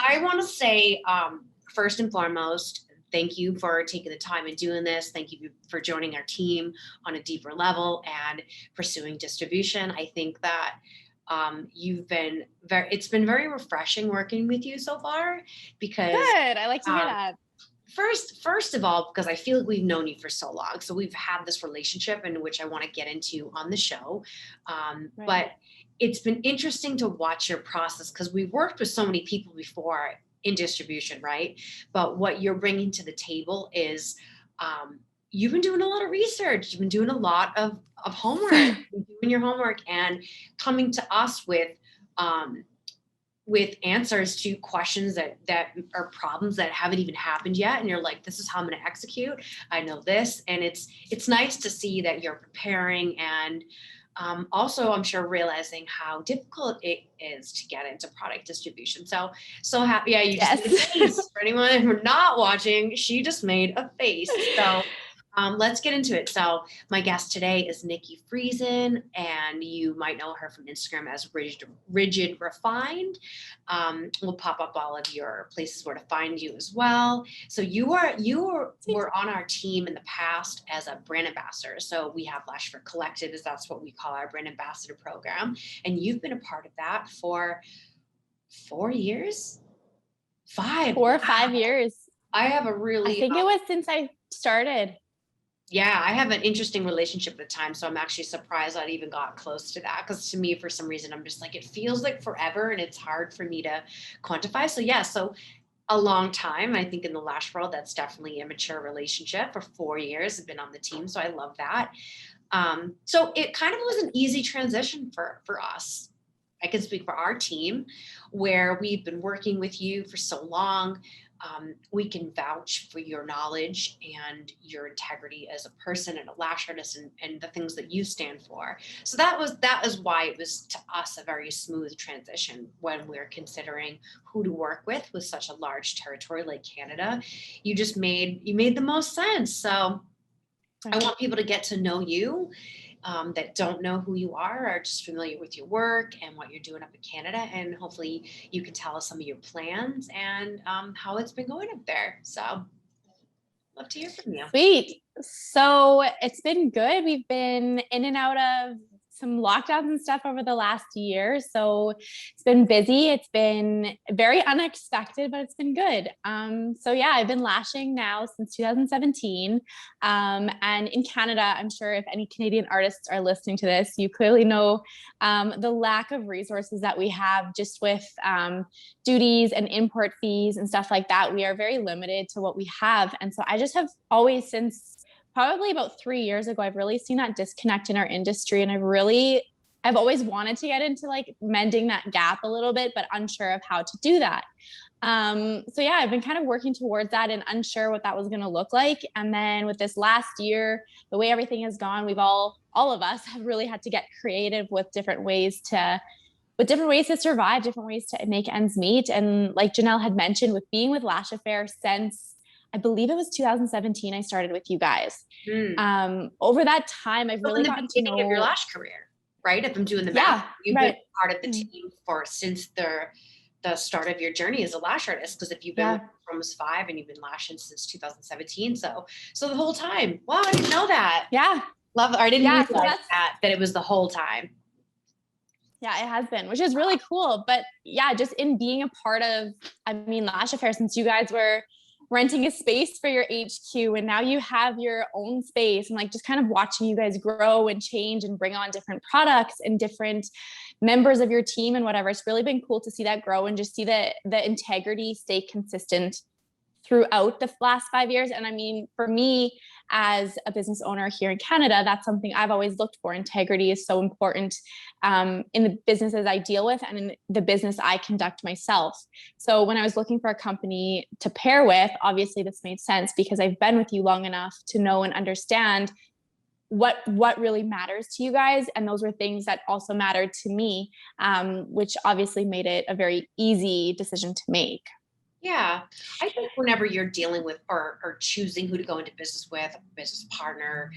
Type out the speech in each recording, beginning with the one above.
I want to say, first and foremost, thank you for taking the time and doing this. Thank you for joining our team on a deeper level and pursuing distribution. I think that it's been very refreshing working with you so far because good. I like to hear that. First of all, because I feel like we've known you for so long. So we've had this relationship in which I want to get into on the show. Right. But it's been interesting to watch your process because we've worked with so many people before in distribution, right? But what you're bringing to the table is you've been doing a lot of research. You've been doing a lot of homework, doing your homework and coming to us with answers to questions that are problems that haven't even happened yet. And you're like, this is how I'm going to execute. I know this. And it's nice to see that you're preparing and also, I'm sure realizing how difficult it is to get into product distribution. So happy. Yeah, you just made a face. For anyone who's not watching, she just made a face. So let's get into it. So my guest today is Nikki Friesen, and you might know her from Instagram as Rigid Refined. We'll pop up all of your places where to find you as well. So you were on our team in the past as a brand ambassador. So we have Lash Affair Collective, as that's what we call our brand ambassador program. And you've been a part of that for 4 years? 5. 4 or 5 years. I think it was since I started. Yeah, I have an interesting relationship with time. So I'm actually surprised I even got close to that. Because to me, for some reason, I'm just like, it feels like forever and it's hard for me to quantify. So yeah, so a long time. I think in the lash world, that's definitely a mature relationship. For 4 years, I've been on the team. So I love that. So it kind of was an easy transition for us. I can speak for our team where we've been working with you for so long. We can vouch for your knowledge and your integrity as a person and a lash artist and the things that you stand for. So that is why it was to us a very smooth transition when we're considering who to work with such a large territory like Canada. You made the most sense. So I want people to get to know you. That don't know who you are just familiar with your work and what you're doing up in Canada. And hopefully you can tell us some of your plans and how it's been going up there. So love to hear from you. Sweet. So it's been good. We've been in and out of some lockdowns and stuff over the last year. So it's been busy. It's been very unexpected, but it's been good. So yeah, I've been lashing now since 2017. And in Canada, I'm sure if any Canadian artists are listening to this, you clearly know the lack of resources that we have just with duties and import fees and stuff like that. We are very limited to what we have. And so I just have always, since probably about 3 years ago, I've really seen that disconnect in our industry. And I've always wanted to get into like mending that gap a little bit, but unsure of how to do that. So yeah, I've been kind of working towards that and unsure what that was going to look like. And then with this last year, the way everything has gone, we've all of us have really had to get creative with different ways to survive, different ways to make ends meet. And like Jenelle had mentioned, with being with Lash Affair since I believe it was 2017, I started with you guys. Over that time, I've really gotten to know of your lash career, right? If I'm doing the math, you've been part of the team since the start of your journey as a lash artist. Because if you've been from almost 5 and you've been lashing since 2017, so the whole time. Wow, I didn't know that. Yeah, love. I didn't realize that it was the whole time. Yeah, it has been, which is really cool. But yeah, just in being a part of, Lash Affair, since you guys were renting a space for your HQ and now you have your own space, and like just kind of watching you guys grow and change and bring on different products and different members of your team and whatever. It's really been cool to see that grow and just see the integrity stay consistent throughout the last 5 years. And for me as a business owner here in Canada, that's something I've always looked for. Integrity is so important in the businesses I deal with and in the business I conduct myself. So when I was looking for a company to pair with, obviously this made sense because I've been with you long enough to know and understand what really matters to you guys. And those were things that also mattered to me, which obviously made it a very easy decision to make. Yeah. I think whenever you're dealing with or choosing who to go into business with, a business partner,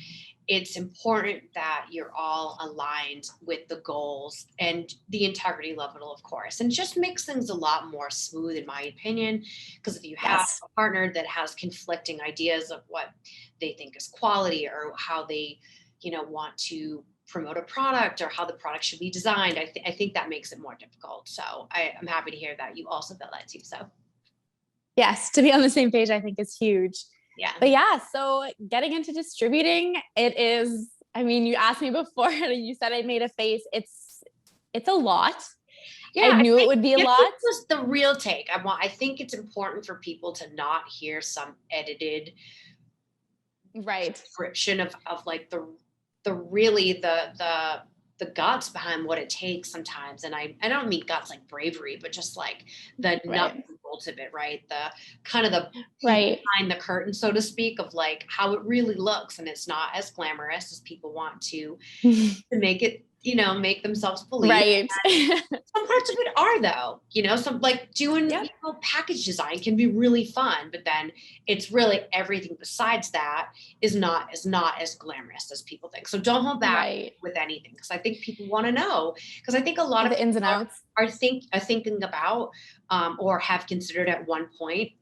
it's important that you're all aligned with the goals and the integrity level, of course, and just makes things a lot more smooth, in my opinion. Because if you have Yes. a partner that has conflicting ideas of what they think is quality or how they, want to promote a product or how the product should be designed, I think that makes it more difficult. So I'm happy to hear that you also feel that too. So Yes, to be on the same page, I think is huge. yeah. But yeah, so getting into distributing, it is, I mean, you asked me before and you said I made a face. It's a lot. Yeah, I I knew it think would be a this lot. was the real take. I think it's important for people to not hear some edited Right. description of like the really the guts behind what it takes sometimes. And I don't mean guts like bravery, but just like the nuts Right. and bolts of it, right? The kind of the peek Right. behind the curtain, so to speak, of like how it really looks. And it's not as glamorous as people want to make it, make themselves believe. Right. Some parts of it are though, some like doing, Yep. package design can be really fun, but then it's really everything besides that is not as glamorous as people think. So don't hold back Right. with anything, because I think people want to know, because I think a lot of The ins people and outs. are thinking about or have considered at one point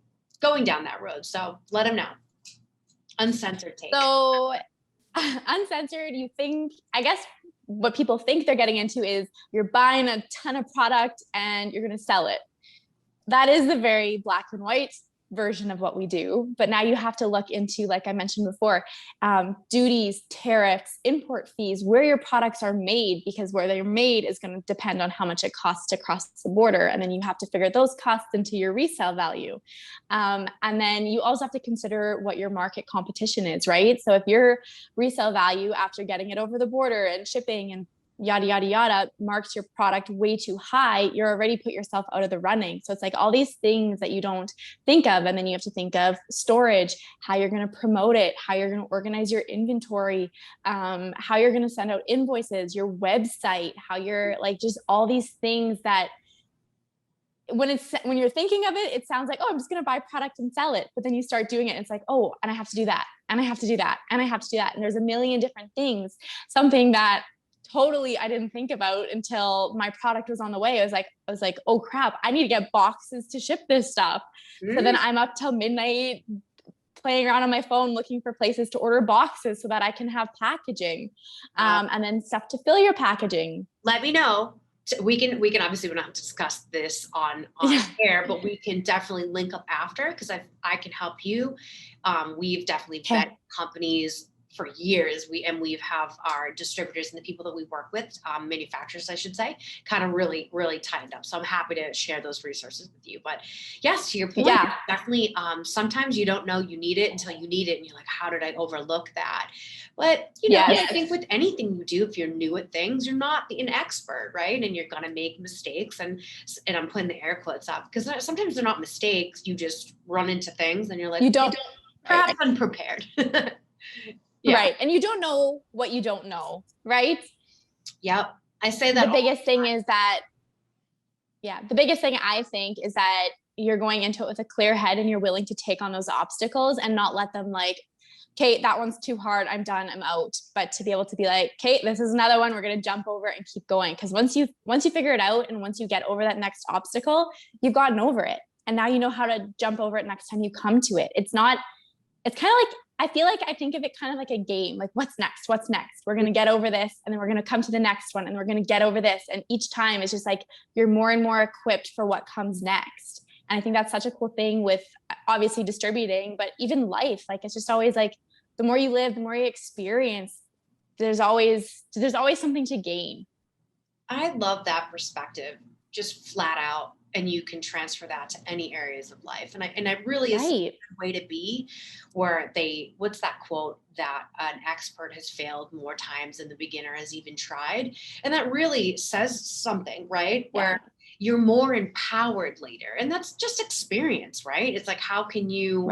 going down that road. So let them know. Uncensored take. So uncensored, you think, I guess what people think they're getting into is you're buying a ton of product and you're going to sell it. That is the very black and white version of what we do. But now you have to look into, like I mentioned before, duties, tariffs, import fees, where your products are made, because where they're made is going to depend on how much it costs to cross the border. And then you have to figure those costs into your resale value. And then you also have to consider what your market competition is, right? So if your resale value after getting it over the border and shipping and yada, yada, yada, marks your product way too high, you're already put yourself out of the running. So it's like all these things that you don't think of. And then you have to think of storage, how you're going to promote it, how you're going to organize your inventory, how you're going to send out invoices, your website, how you're like, just all these things that when you're thinking of it, it sounds like, oh, I'm just going to buy product and sell it. But then you start doing it. And it's like, oh, and I have to do that. And I have to do that. And I have to do that. And there's a million different things, something that totally I didn't think about until my product was on the way. I was like, oh crap, I need to get boxes to ship this stuff. So then I'm up till midnight playing around on my phone looking for places to order boxes so that I can have packaging, and then stuff to fill your packaging. Let me know. We can obviously, we don't have to discuss this on air, but we can definitely link up after, because I can help you. We've definitely vetted companies for years. We have our distributors and the people that we work with, manufacturers, I should say, kind of really, really tightened up. So I'm happy to share those resources with you. But yes, to your point, definitely, sometimes you don't know you need it until you need it. And you're like, how did I overlook that? But, I think with anything you do, if you're new at things, you're not an expert, right? And you're going to make mistakes. And I'm putting the air quotes up, because sometimes they're not mistakes. You just run into things and you're like, perhaps unprepared. Yeah. Right. And you don't know what you don't know, right? Yep. I say that. The biggest thing is that, the biggest thing I think is that you're going into it with a clear head and you're willing to take on those obstacles and not let them like, Kate, that one's too hard. I'm done. I'm out. But to be able to be like, Kate, this is another one. We're going to jump over and keep going. Because once you figure it out and once you get over that next obstacle, you've gotten over it. And now you know how to jump over it next time you come to it. It's kind of like, I think of it kind of like a game, like what's next? We're going to get over this. And then we're going to come to the next one and we're going to get over this. And each time it's just like, you're more and more equipped for what comes next. And I think that's such a cool thing with obviously distributing, but even life, like, it's just always like, the more you live, the more you experience, there's always something to gain. I love that perspective, just flat out. And you can transfer that to any areas of life. And I really is a way to be, where what's that quote, that an expert has failed more times than the beginner has even tried. And that really says something, right? Where you're more empowered later. And that's just experience, right? It's like, how can you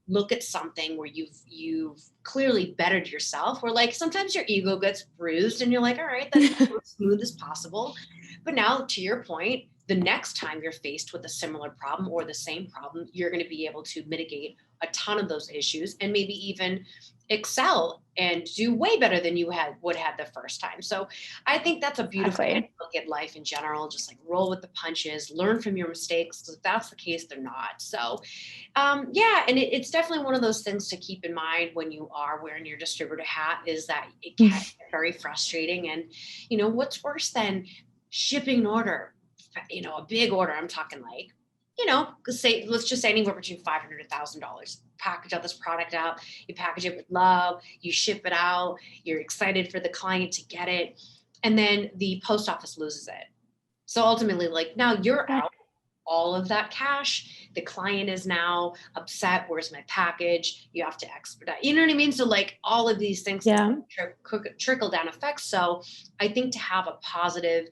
look at something where you've clearly bettered yourself, where like sometimes your ego gets bruised and you're like, all right, that's as smooth as possible. But now, to your point, the next time you're faced with a similar problem or the same problem, you're going to be able to mitigate a ton of those issues and maybe even excel and do way better than you would have the first time. So I think that's a beautiful way to look at life in general. Just like roll with the punches, learn from your mistakes. If that's the case, they're not. So yeah, and it's definitely one of those things to keep in mind when you are wearing your distributor hat, is that it can get very frustrating. And what's worse than shipping an order, a big order? I'm talking like, let's just say anywhere between $500 to $1,000. Package out this product out, you package it with love, you ship it out, you're excited for the client to get it, and then the post office loses it. So ultimately, like, now you're out all of that cash. The client is now upset. Where's my package? You have to expedite. You know what I mean? So like all of these things, trickle down effects. So I think to have a positive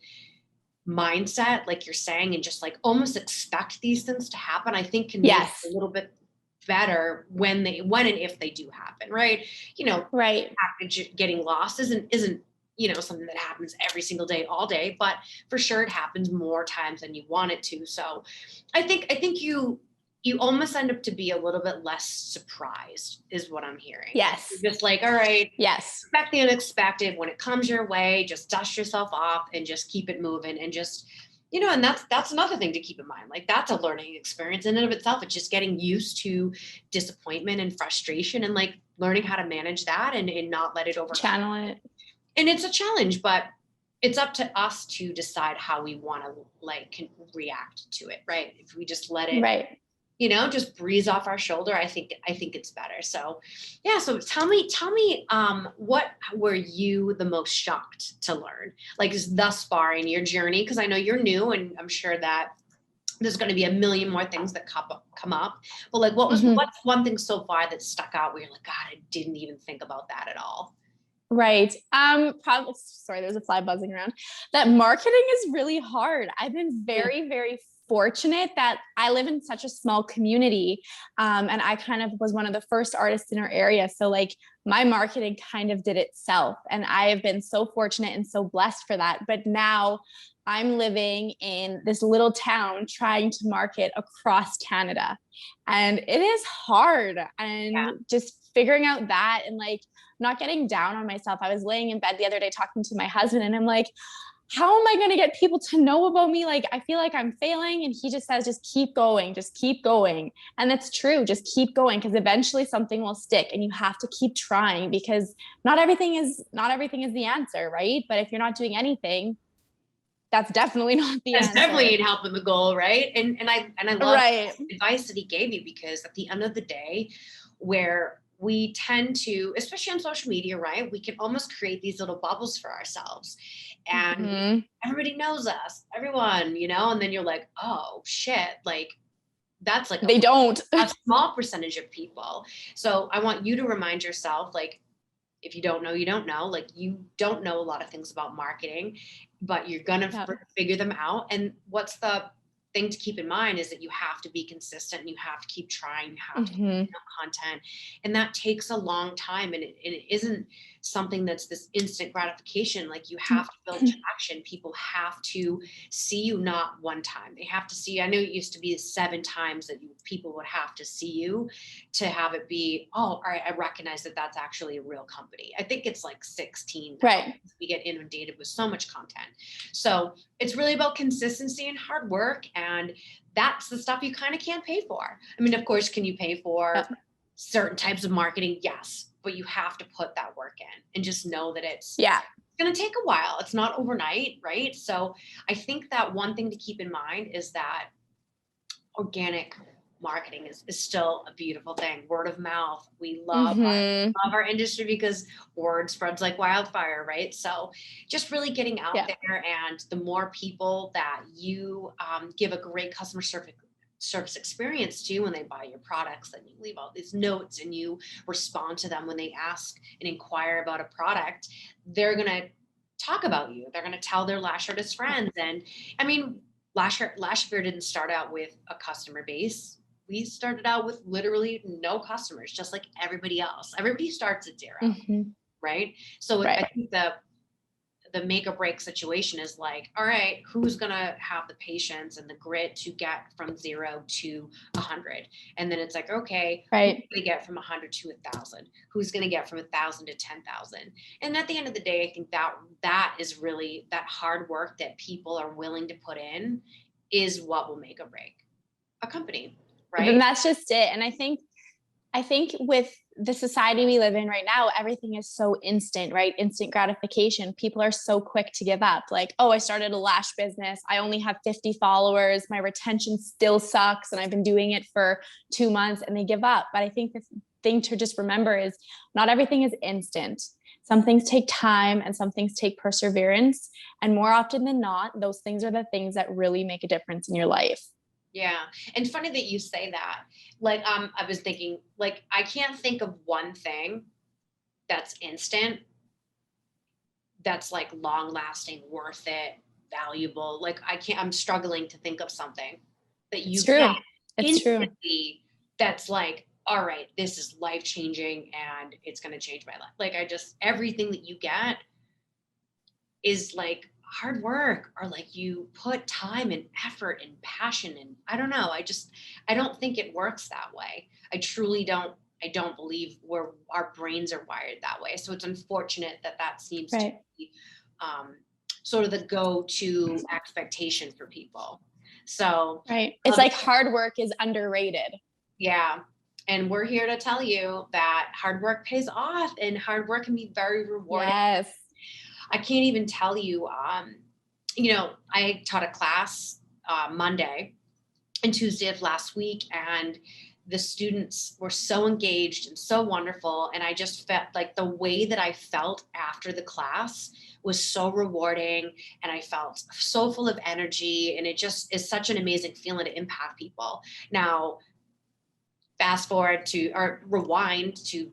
mindset, like you're saying, and just like almost expect these things to happen, I think can make it a little bit better when and if they do happen, right? Package getting lost isn't something that happens every single day, all day, but for sure it happens more times than you want it to. So I think you almost end up to be a little bit less surprised, is what I'm hearing. Yes. You're just like, all right, expect the unexpected. When it comes your way, just dust yourself off and just keep it moving, and just, and that's another thing to keep in mind. Like, that's a learning experience in and of itself. It's just getting used to disappointment and frustration, and like learning how to manage that and not let it channel it. And it's a challenge, but it's up to us to decide how we want to react to it, right? If we just let it, just breeze off our shoulder, I think it's better. So yeah. So tell me, what were you the most shocked to learn, like, thus far in your journey? Cause I know you're new, and I'm sure that there's going to be a million more things that come up, but like, what's one thing so far that stuck out where you're like, God, I didn't even think about that at all? Right. Probably, sorry, there's a fly buzzing around. That marketing is really hard. I've been very, very fortunate that I live in such a small community. And I kind of was one of the first artists in our area. So like my marketing kind of did itself. And I have been so fortunate and so blessed for that. But now I'm living in this little town trying to market across Canada. And it is hard. And just figuring out that, and like not getting down on myself. I was laying in bed the other day talking to my husband, and I'm like, how am I going to get people to know about me? Like, I feel like I'm failing. And he just says, just keep going, just keep going. And that's true. Just keep going, because eventually something will stick, and you have to keep trying, because not everything is the answer. Right. But if you're not doing anything, that's definitely not the answer. That's definitely ain't helping the goal. Right. And I love the advice that he gave you, because at the end of the day, where we tend to, especially on social media, right, we can almost create these little bubbles for ourselves, and everybody knows us, everyone, and then you're like, oh shit, like that's like they don't a small percentage of people. So I want you to remind yourself, like, if you don't know, you don't know. Like, you don't know a lot of things about marketing, but you're gonna figure them out. And what's the thing to keep in mind is that you have to be consistent, and you have to keep trying, you have to keep content, and that takes a long time, and it isn't something that's this instant gratification. Like, you have to build traction. People have to see you not one time. They have to see, I know it used to be 7 times that people would have to see you to have it be, oh, all right, I recognize that that's actually a real company. I think it's like 16. Right. We get inundated with so much content. So it's really about consistency and hard work. And that's the stuff you kind of can't pay for. I mean, of course, can you pay for certain types of marketing? Yes. But you have to put that work in, and just know that it's going to take a while. It's not overnight, right? So I think that one thing to keep in mind is that organic marketing is still a beautiful thing. Word of mouth. We love our industry, because word spreads like wildfire, right? So just really getting out there, and the more people that you give a great customer service experience to when they buy your products, then you leave all these notes and you respond to them when they ask and inquire about a product, they're going to talk about you. They're going to tell their lash artist friends. And I mean, Lash Affair didn't start out with a customer base. We started out with literally no customers, just like everybody else. Everybody starts at zero, right? So I think the the make or break situation is like, all right, who's going to have the patience and the grit to get from 0 to 100? And then it's like, okay, right. who's going to get from 100 to 1,000? Who's going to get from 1,000 to 10,000? And at the end of the day, I think that is really that hard work that people are willing to put in is what will make or break a company, right? And that's just it. And I think with the society we live in right now, everything is so instant, right? Instant gratification. People are so quick to give up. Like, oh, I started a lash business. I only have 50 followers. My retention still sucks. And I've been doing it for 2 months, and they give up. But I think the thing to just remember is not everything is instant. Some things take time and some things take perseverance. And more often than not, those things are the things that really make a difference in your life. Yeah. And funny that you say that. Like, I was thinking, like, I can't think of one thing that's instant, that's like long lasting, worth it, valuable. Like, I'm struggling to think of something that you can instantly, that's like, all right, this is life changing and it's going to change my life. Like, everything that you get is like hard work, or like you put time and effort and passion, and I don't know. I don't think it works that way. I truly don't. I don't believe our brains are wired that way. So it's unfortunate that seems to be sort of the go-to expectation for people. So it's like hard work is underrated. Yeah. And we're here to tell you that hard work pays off, and hard work can be very rewarding. Yes. I can't even tell you, I taught a class Monday and Tuesday of last week, and the students were so engaged and so wonderful. And I just felt like the way that I felt after the class was so rewarding, and I felt so full of energy, and it just is such an amazing feeling to impact people. Now, fast forward to, or rewind to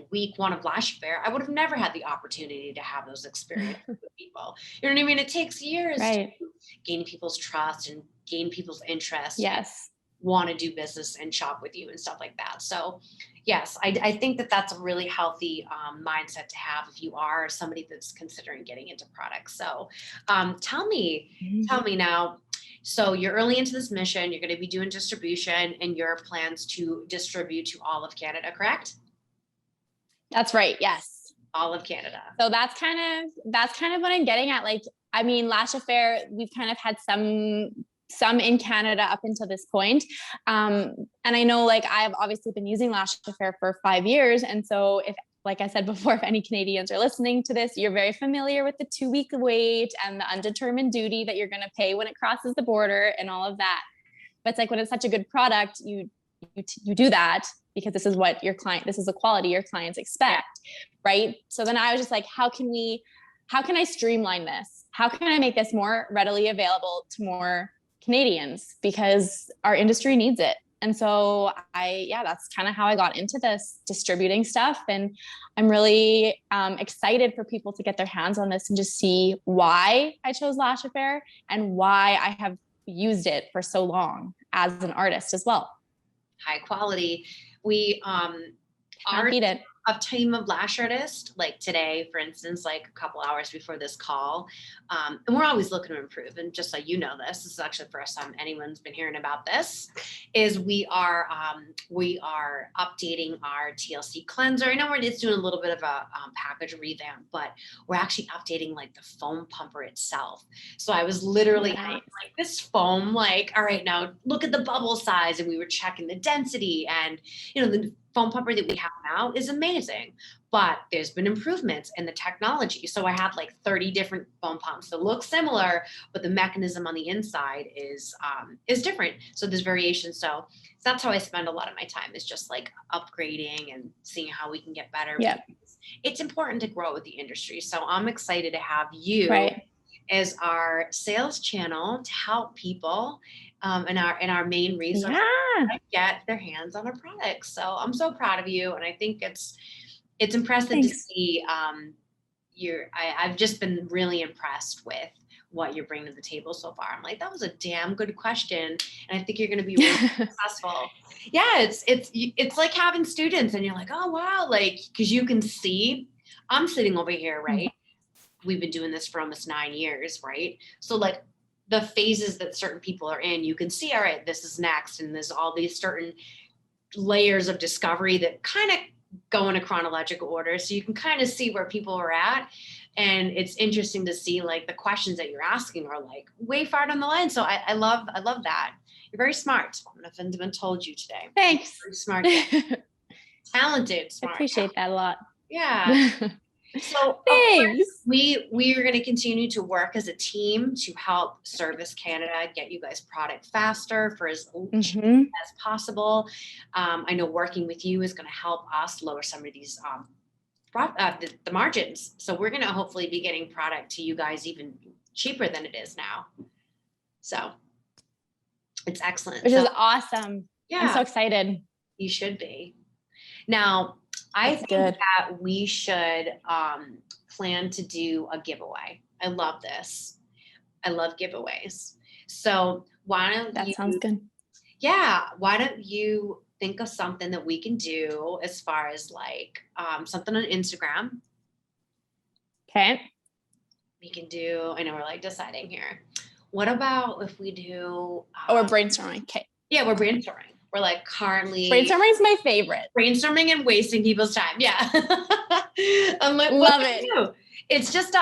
week 1 of Lash Affair, I would have never had the opportunity to have those experiences with people. You know what I mean? It takes years to gain people's trust and gain people's interest. Yes. Want to do business and shop with you and stuff like that. So yes, I think that's a really healthy mindset to have if you are somebody that's considering getting into products. So tell me now, so you're early into this mission, you're going to be doing distribution, and your plans to distribute to all of Canada, correct? That's right. Yes. All of Canada. So that's kind of what I'm getting at. Like, I mean, Lash Affair, we've kind of had some in Canada up until this point. And I know, like, I've obviously been using Lash Affair for 5 years. And so if, like I said before, if any Canadians are listening to this, you're very familiar with the 2-week wait and the undetermined duty that you're going to pay when it crosses the border and all of that. But it's like, when it's such a good product, you do that because this is the quality your clients expect, right? So then I was just like, how can I streamline this? How can I make this more readily available to more Canadians? Because our industry needs it. And so that's kind of how I got into this distributing stuff. And I'm really excited for people to get their hands on this and just see why I chose Lash Affair and why I have used it for so long as an artist as well. High quality. We are a team of lash artists, like today, for instance, like a couple hours before this call. And we're always looking to improve. And just so you know, this is actually the first time anyone's been hearing about this, is we are updating our TLC cleanser. I know we're just doing a little bit of a package revamp, but we're actually updating like the foam pumper itself. So I was literally like, this foam, like, all right, now look at the bubble size. And we were checking the density, and, the foam pumper that we have now is amazing, but there's been improvements in the technology. So I had like 30 different foam pumps that look similar, but the mechanism on the inside is different. So there's variation. So that's how I spend a lot of my time, is just like upgrading and seeing how we can get better. Yeah. It's important to grow with the industry. So I'm excited to have you as our sales channel to help people and our main resource to get their hands on our products. So I'm so proud of you, and I think it's impressive to see. I've just been really impressed with what you're bringing to the table so far. I'm like, that was a damn good question, and I think you're going to be really successful. Yeah, it's like having students, and you're like, oh wow, like, because you can see I'm sitting over here, right? we've been doing this for almost 9 years, right? So like the phases that certain people are in, you can see, all right, this is next. And there's all these certain layers of discovery that kind of go in a chronological order. So you can kind of see where people are at. And it's interesting to see like the questions that you're asking are like way far down the line. So I love that. You're very smart. I don't know if anyone told you today. Thanks. Very smart. Talented, smart. I appreciate that a lot. Yeah. So thanks. We are going to continue to work as a team to help Service Canada get you guys product faster for as cheap as possible. I know working with you is going to help us lower some of these the margins. So we're going to hopefully be getting product to you guys even cheaper than it is now. So it's excellent. Which is awesome. Yeah. I'm so excited. You should be. Now, I think that we should plan to do a giveaway. I love this. I love giveaways. So why don't that sounds good. Yeah. Why don't you think of something that we can do as far as like something on Instagram? Okay. We can do, I know we're like deciding here. What about if we do? We're brainstorming. Okay. Yeah, we're brainstorming. We're like currently brainstorming is my favorite. Brainstorming and wasting people's time. Yeah. I'm like, love it. It's just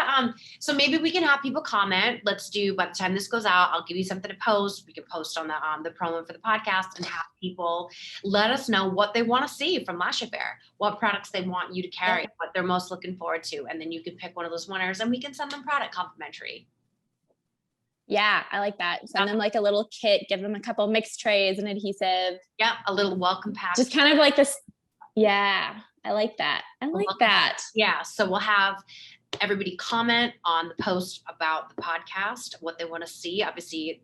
so maybe we can have people comment. Let's do, by the time this goes out, I'll give you something to post. We can post on the promo for the podcast and have people let us know what they want to see from Lash Affair, what products they want you to carry, what they're most looking forward to. And then you can pick one of those winners and we can send them product complimentary. Yeah, I like that. Send them like a little kit, give them a couple mix trays and adhesive. Yeah, a little welcome pack. Just kind of like this. Yeah, I like that. I like that. Yeah, so we'll have everybody comment on the post about the podcast, what they want to see. Obviously,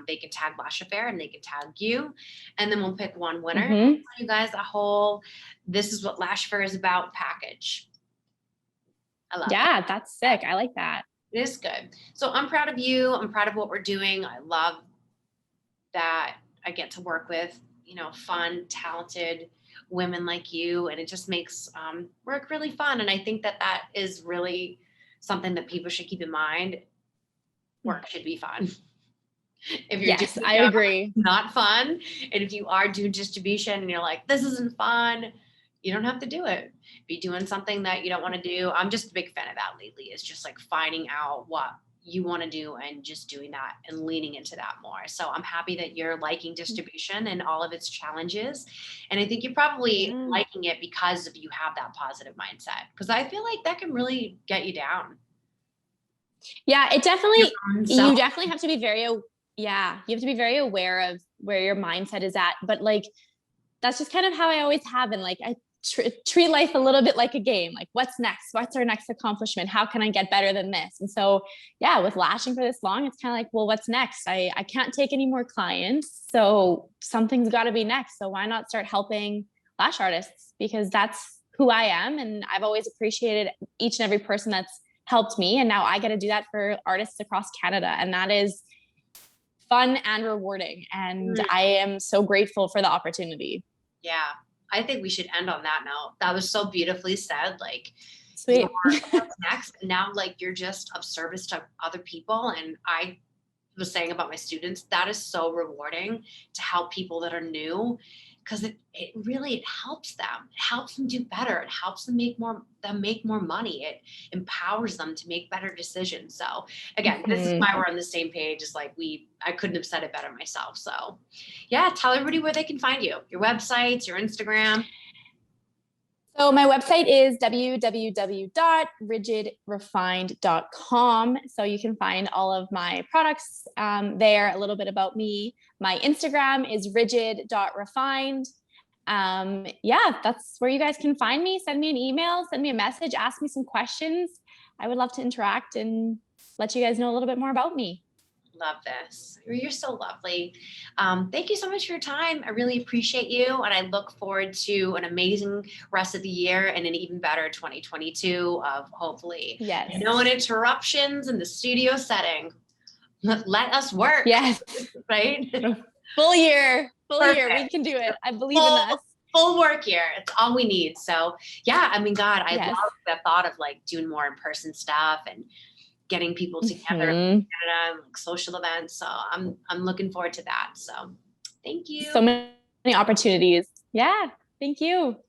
they can tag Lash Affair and they can tag you. And then we'll pick one winner. And tell you guys a whole, this is what Lash Affair is about package. I love it. Yeah, that's sick. I like that. It is good. So I'm proud of you. I'm proud of what we're doing. I love that I get to work with, fun, talented women like you. And it just makes work really fun. And I think that is really something that people should keep in mind. Work should be fun. If you're yes, I agree. Not fun. And if you are doing distribution and you're like, this isn't fun, you don't have to do it. Be doing something that you don't want to do. I'm just a big fan of that lately. It's just like finding out what you want to do and just doing that and leaning into that more. So I'm happy that you're liking distribution and all of its challenges. And I think you're probably liking it because you have that positive mindset. Because I feel like that can really get you down. Yeah, it definitely, you definitely have to be you have to be very aware of where your mindset is at. But like, that's just kind of how I always have been. Like I treat life a little bit like a game. Like what's next? What's our next accomplishment? How can I get better than this? And so, yeah, with lashing for this long, it's kind of like, well, what's next? I can't take any more clients. So something's got to be next. So why not start helping lash artists? Because that's who I am. And I've always appreciated each and every person that's helped me. And now I get to do that for artists across Canada. And that is fun and rewarding. And I am so grateful for the opportunity. Yeah. I think we should end on that note. That was so beautifully said. Like, sweet. What's next? And now, like, you're just of service to other people. And I was saying about my students, that is so rewarding to help people that are new, because it really helps them. It helps them do better. It helps them make more money. It empowers them to make better decisions. So again, this is why we're on the same page. Is like I couldn't have said it better myself. So yeah, tell everybody where they can find you, your websites, your Instagram. So my website is www.rigidrefined.com. So you can find all of my products there, a little bit about me. My Instagram is rigid.refined. That's where you guys can find me. Send me an email, send me a message, ask me some questions. I would love to interact and let you guys know a little bit more about me. Love this. You're so lovely. Thank you so much for your time. I really appreciate you. And I look forward to an amazing rest of the year and an even better 2022 of hopefully no interruptions in the studio setting. Let us work. Yes. Right? Full year. We can do it. I believe in us. full work here. It's all we need. So yeah, I mean, God, I Yes. love the thought of like doing more in-person stuff and getting people together in Canada, like social events. So I'm looking forward to that. So thank you. So many opportunities. Yeah. Thank you.